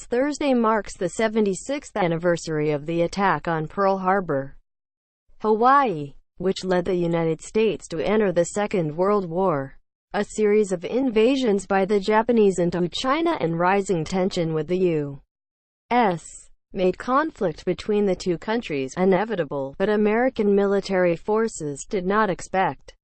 as Thursday marks the 76th anniversary of the attack on Pearl Harbor, Hawaii, which led the United States to enter the Second World War. A series of invasions by the Japanese into China and rising tension with the U.S. made conflict between the two countries inevitable, but American military forces did not expect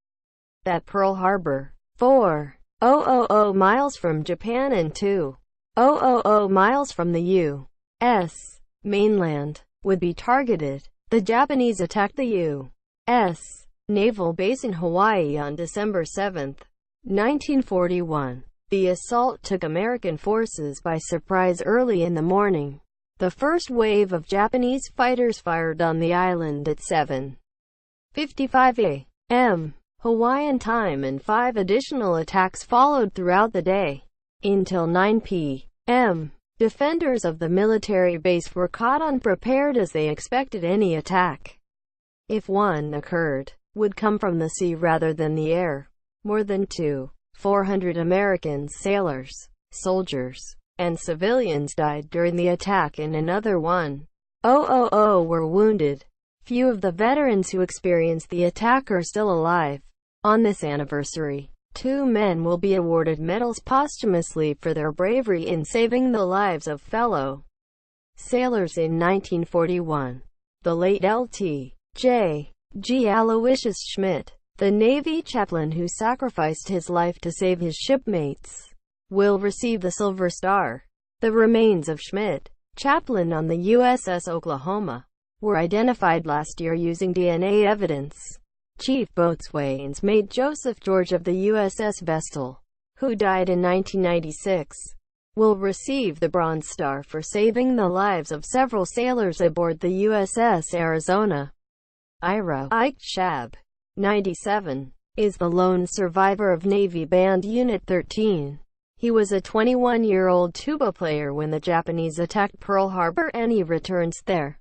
that Pearl Harbor, 4,000 miles from Japan and 2,000 miles from the U.S. mainland, would be targeted. The Japanese attacked the U.S. Naval base in Hawaii on December 7, 1941. The assault took American forces by surprise early in the morning. The first wave of Japanese fighters fired on the island at 7:55 a.m. Hawaiian time, and 5 additional attacks followed throughout the day. Until 9 p.m., defenders of the military base were caught unprepared as they expected any attack, if one occurred, would come from the sea rather than the air. More than 400 American sailors, soldiers, and civilians died during the attack, and another 1,000 were wounded. Few of the veterans who experienced the attack are still alive. On this anniversary, 2 men will be awarded medals posthumously for their bravery in saving the lives of fellow sailors in 1941. The late Lt. G. Aloysius Schmidt, the Navy chaplain who sacrificed his life to save his shipmates, will receive the Silver Star. The remains of Schmidt, chaplain on the USS Oklahoma, were identified last year using DNA evidence. Chief Boatswain's Mate Joseph George of the USS Vestal, who died in 1996, will receive the Bronze Star for saving the lives of several sailors aboard the USS Arizona. Ike Shab, 97, is the lone survivor of Navy Band Unit 13. He was a 21-year-old tuba player when the Japanese attacked Pearl Harbor, and he returns there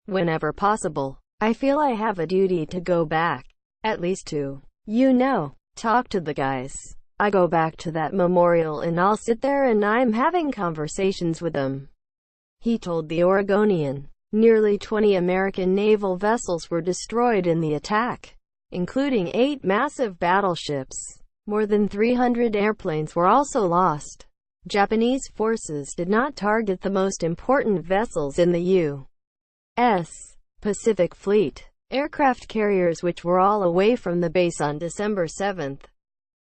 whenever possible. I feel I have a duty to go back, at least to, talk to the guys. I go back to that memorial and I'll sit there and I'm having conversations with them, he told the Oregonian. Nearly 20 American naval vessels were destroyed in the attack, including 8 massive battleships. More than 300 airplanes were also lost. Japanese forces did not target the most important vessels in the U.S. Pacific Fleet, aircraft carriers, which were all away from the base on December 7,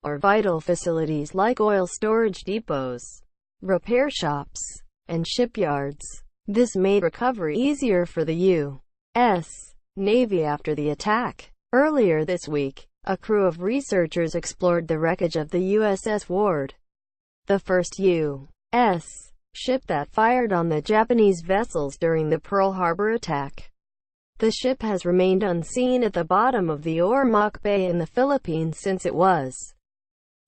or vital facilities like oil storage depots, repair shops, and shipyards. This made recovery easier for the U.S. Navy after the attack. Earlier this week, a crew of researchers explored the wreckage of the USS Ward, the first U.S. ship that fired on the Japanese vessels during the Pearl Harbor attack. The ship has remained unseen at the bottom of the Ormoc Bay in the Philippines since it was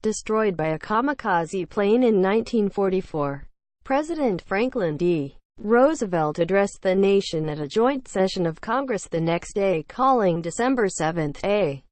destroyed by a kamikaze plane in 1944. President Franklin D. Roosevelt addressed the nation at a joint session of Congress the next day, calling December 7 a